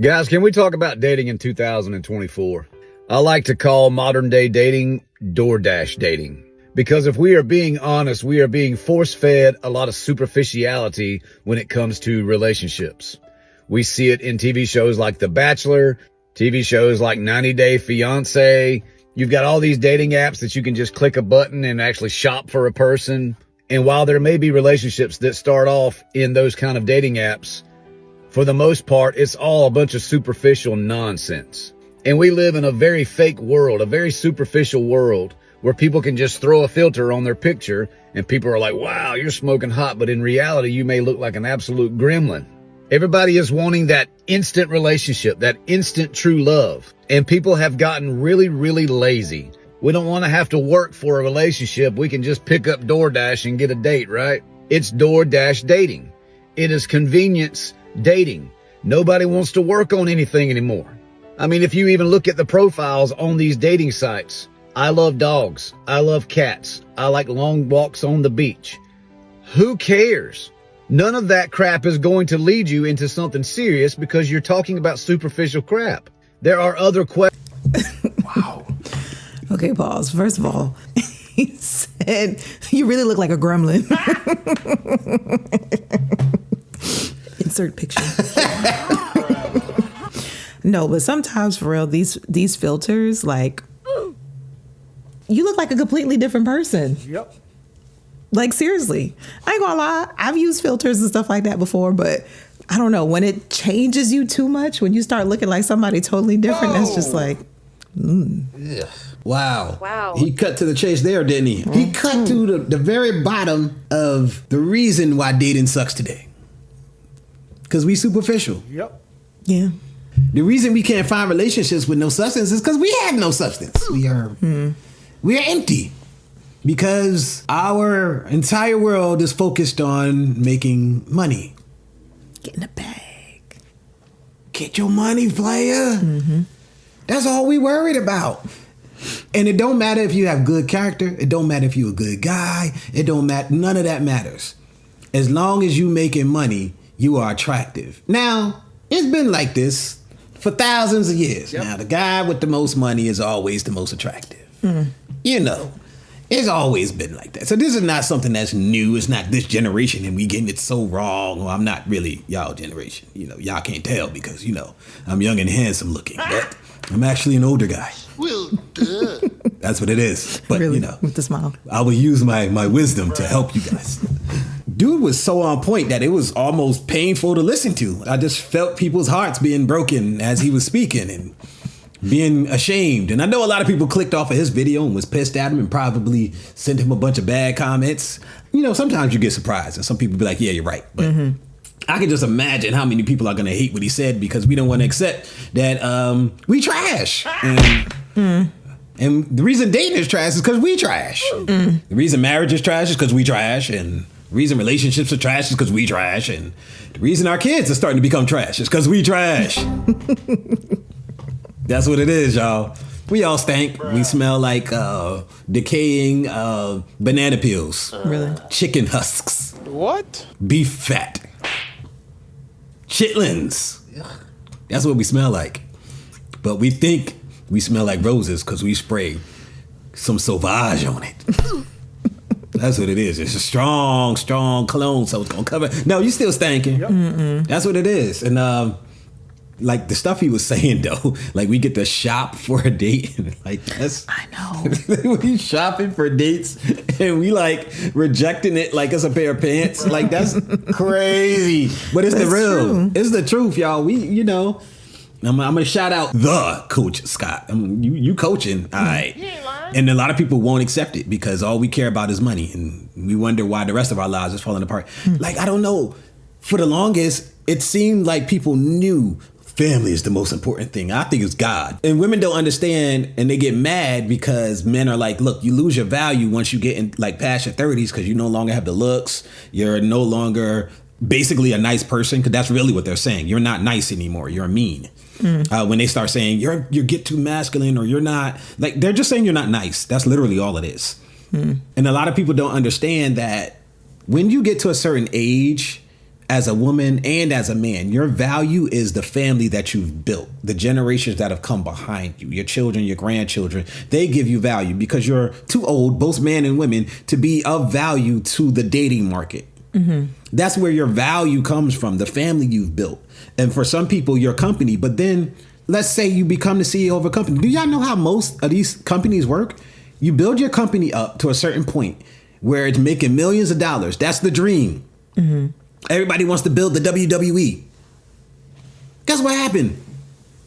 Guys, can we talk about dating in 2024? I like to call modern day dating DoorDash dating. Because if we are being honest, we are being force-fed a lot of superficiality when it comes to relationships. We see it in TV shows like The Bachelor, TV shows like 90 Day Fiancé. You've got all these dating apps that you can just click a button and actually shop for a person. And while there may be relationships that start off in those kind of dating apps, for the most part, it's all a bunch of superficial nonsense. And we live in a very fake world, a very superficial world where people can just throw a filter on their picture and people are like, wow, you're smoking hot. But in reality, you may look like an absolute gremlin. Everybody is wanting that instant relationship, that instant true love. And people have gotten really, really lazy. We don't want to have to work for a relationship. We can just pick up DoorDash and get a date, right? It's DoorDash dating. It is convenience dating. Nobody wants to work on anything anymore. I mean, if you even look at the profiles on these dating sites, I love dogs. I love cats. I like long walks on the beach. Who cares? None of that crap is going to lead you into something serious because you're talking about superficial crap. There are other questions. Wow. Okay, pause. First of all, he said, you really look like a gremlin. Insert picture. No, but sometimes for real, these filters, like, you look like a completely different person. Yep. Like, seriously. I ain't gonna lie. I've used filters and stuff like that before, but I don't know. When it changes you too much, when you start looking like somebody totally different, that's just like, Yeah. Wow. He cut to the chase there, didn't he? He cut to the very bottom of the reason why dating sucks today. Because we superficial. Yep. Yeah. The reason we can't find relationships with no substance is because we have no substance. We are empty. Because our entire world is focused on making money. Get in the bag. Get your money, player. That's all we worried about. And it don't matter if you have good character. It don't matter if you're a good guy. It don't matter. None of that matters. As long as you making money, you are attractive. Now, it's been like this for thousands of years. Yep. Now, the guy with the most money is always the most attractive. You know, it's always been like that. So this is not something that's new. It's not this generation and we getting it so wrong. Well, I'm not really y'all generation. You know, y'all can't tell because, you know, I'm young and handsome looking. But I'm actually an older guy. Well, duh. That's what it is. But, really, you know, with the smile. I will use my wisdom to help you guys. Dude was so on point that it was almost painful to listen to. I just felt people's hearts being broken as he was speaking and being ashamed. And I know a lot of people clicked off of his video and was pissed at him and probably sent him a bunch of bad comments. You know, sometimes you get surprised and some people be like, yeah, you're right. But I can just imagine how many people are going to hate what he said because we don't want to accept that we trash. And the reason dating is trash is because we trash. The reason marriage is trash is because we trash. And the reason relationships are trash is because we trash. And the reason our kids are starting to become trash is because we trash. That's what it is, y'all. We all stink. We smell like decaying banana peels. Really? Chicken husks. What? Beef fat. Chitlins. That's what we smell like. But we think we smell like roses because we spray some Sauvage on it. That's what it is. It's a strong, strong cologne, so it's going to cover. No, you still stinking. Yep. That's what it is. And like the stuff he was saying, though, like we get to shop for a date. Like that's, I know. We shopping for dates and we like rejecting it like it's a pair of pants. Like that's crazy. But it's That's the real. true. It's the truth, y'all. We, you know, I'm gonna shout out the Coach Scott. You coaching, all right. And a lot of people won't accept it because all we care about is money. And we wonder why the rest of our lives is falling apart. Like, I don't know. For the longest, it seemed like people knew family is the most important thing. I think it's God. And women don't understand and they get mad because men are like, look, you lose your value once you get in like past your 30s because you no longer have the looks. You're no longer basically a nice person because that's really what they're saying. You're not nice anymore. You're mean. When they start saying you get too masculine or you're not, like they're just saying you're not nice. That's literally all it is. And a lot of people don't understand that when you get to a certain age, as a woman and as a man, your value is the family that you've built, the generations that have come behind you, your children, your grandchildren. They give you value because you're too old, both men and women, to be of value to the dating market. Mm-hmm. That's where your value comes from, the family you've built. And for some people, your company. But then let's say you become the CEO of a company. Do y'all know how most of these companies work? You build your company up to a certain point where it's making millions of dollars. That's the dream. Mm-hmm. Everybody wants to build the WWE. Guess what happened?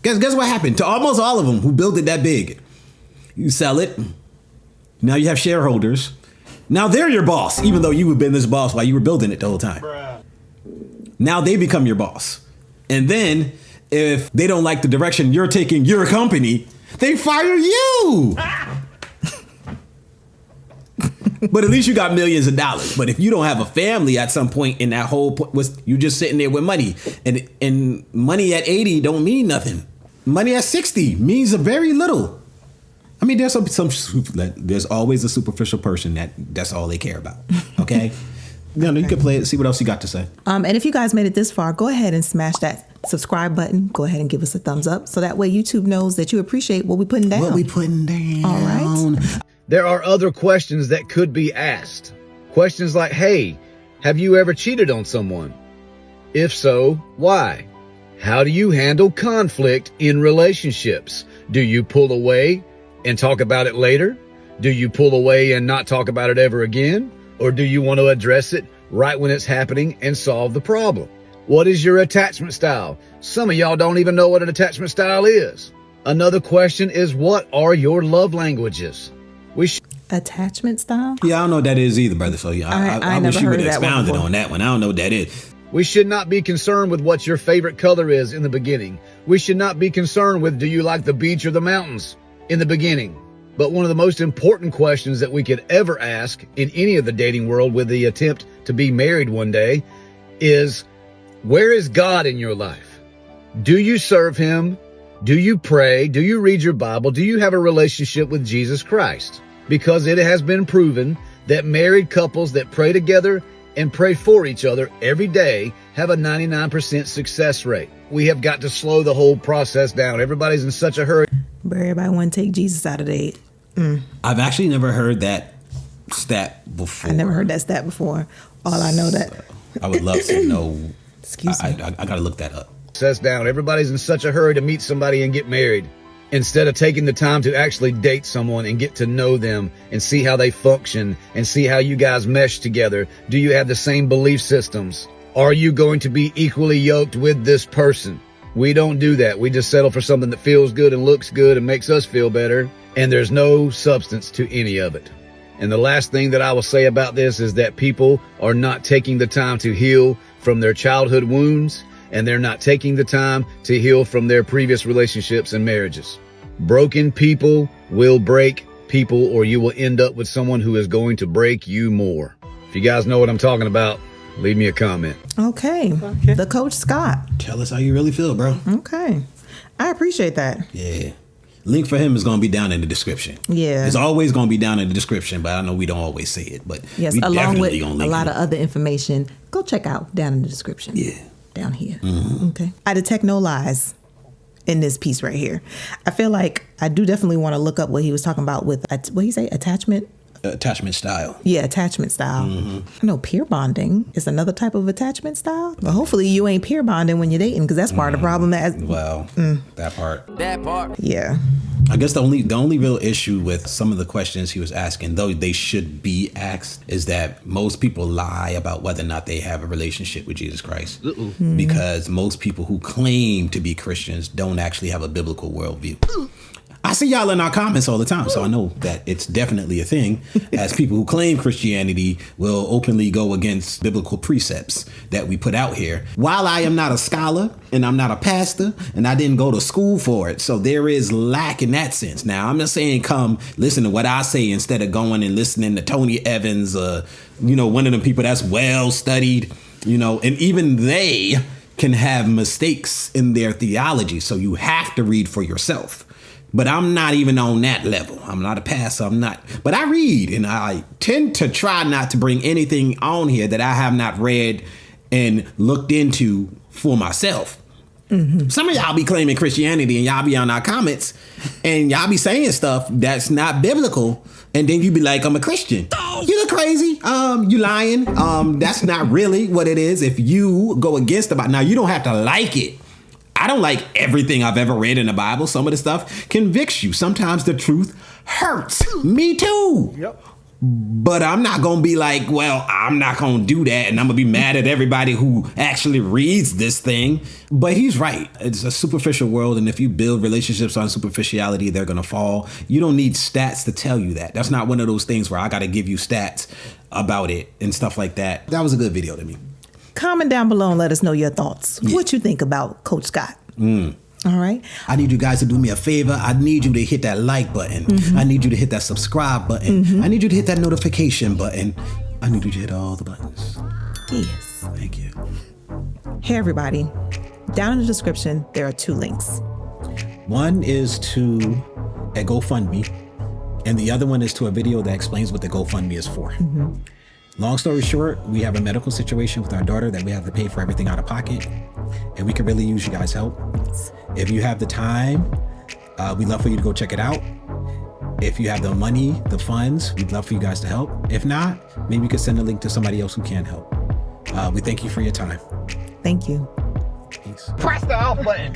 Guess what happened to almost all of them who built it that big? You sell it. Now you have shareholders. Now they're your boss, even though you have been this boss while you were building it the whole time. Bruh. Now they become your boss. And then if they don't like the direction you're taking your company, they fire you. But at least you got millions of dollars. But if you don't have a family at some point in that whole you just sitting there with money, and money at 80 don't mean nothing. Money at 60 means a very little. I mean, there's there's always a superficial person that's all they care about. Okay. Okay. You can play it, see what else you got to say. And if you guys made it this far, go ahead and smash that subscribe button. Go ahead and give us a thumbs up so that way YouTube knows that you appreciate what we're putting down. What we putting down. All right. There are other questions that could be asked. Questions like, hey, have you ever cheated on someone? If so, why? How do you handle conflict in relationships? Do you pull away and talk about it later? Do you pull away and not talk about it ever again? Or do you want to address it right when it's happening and solve the problem? What is your attachment style? Some of y'all don't even know what an attachment style is. Another question is, what are your love languages? Attachment style? Yeah, I don't know what that is either, brother. So yeah, I wish you would have expounded on that one. I don't know what that is. We should not be concerned with what your favorite color is in the beginning. We should not be concerned with, do you like the beach or the mountains in the beginning? But one of the most important questions that we could ever ask in any of the dating world with the attempt to be married one day is, where is God in your life? Do you serve him? Do you pray? Do you read your Bible? Do you have a relationship with Jesus Christ? Because it has been proven that married couples that pray together and pray for each other every day have a 99% success rate. We have got to slow the whole process down. Everybody's in such a hurry. But everybody want to take Jesus out of date. I've actually never heard that stat before. I never heard that stat before. All I know that. I would love to know. Excuse me. I got to look that up. Process down. Everybody's in such a hurry to meet somebody and get married, instead of taking the time to actually date someone and get to know them and see how they function and see how you guys mesh together. Do you have the same belief systems? Are you going to be equally yoked with this person? We don't do that. We just settle for something that feels good and looks good and makes us feel better. And there's no substance to any of it. And the last thing that I will say about this is that people are not taking the time to heal from their childhood wounds, and they're not taking the time to heal from their previous relationships and marriages. Broken people will break people, or you will end up with someone who is going to break you more. If you guys know what I'm talking about, leave me a comment. Okay. The Coach Scott. Tell us how you really feel, bro. Okay. I appreciate that. Yeah. Link for him is going to be down in the description. Yeah. It's always going to be down in the description, but I know we don't always say it. But yes, we along with a lot of other information, go check out down in the description. Yeah. Down here. Mm-hmm. Okay. I detect no lies in this piece right here. I feel like I do definitely want to look up what he was talking about with, what did he say, attachment? Attachment style. Yeah, attachment style. Mm-hmm. I know peer bonding is another type of attachment style, but hopefully you ain't peer bonding when you're dating, because that's part of the problem. That part. Yeah. I guess the only real issue with some of the questions he was asking, though they should be asked, is that most people lie about whether or not they have a relationship with Jesus Christ. Mm-hmm. Because most people who claim to be Christians don't actually have a biblical worldview. I see y'all in our comments all the time, so I know that it's definitely a thing, as people who claim Christianity will openly go against biblical precepts that we put out here. While I am not a scholar and I'm not a pastor and I didn't go to school for it, so there is lack in that sense. Now, I'm not saying come listen to what I say instead of going and listening to Tony Evans, one of them people that's well studied, and even they can have mistakes in their theology, so you have to read for yourself. But I'm not even on that level. I'm not a pastor. But I read, and I tend to try not to bring anything on here that I have not read and looked into for myself. Some of y'all be claiming Christianity and y'all be on our comments and y'all be saying stuff that's not biblical. And then you be like, I'm a Christian. You look crazy. You lying. That's not really what it is. If you go against the Bible, now you don't have to like it. I don't like everything I've ever read in the Bible. Some of the stuff convicts you. Sometimes the truth hurts. Me too. Yep. But I'm not going to be like, well, I'm not going to do that. And I'm going to be mad at everybody who actually reads this thing. But he's right. It's a superficial world. And if you build relationships on superficiality, they're going to fall. You don't need stats to tell you that. That's not one of those things where I got to give you stats about it and stuff like that. That was a good video to me. Comment down below and let us know your thoughts. Yeah. What you think about Coach Scott. All right. I need you guys to do me a favor. I need you to hit that like button. I need you to hit that subscribe button. I need you to hit that notification button. I need you to hit all the buttons. Yes. Thank you. Hey, everybody. Down in the description, there are 2 links. One is to a GoFundMe, and the other one is to a video that explains what the GoFundMe is for. Long story short, we have a medical situation with our daughter that we have to pay for everything out of pocket, and we could really use you guys' help. If you have the time, we'd love for you to go check it out. If you have the money, the funds, we'd love for you guys to help. If not, maybe you could send a link to somebody else who can help. We thank you for your time. Thank you. Peace. Press the off button.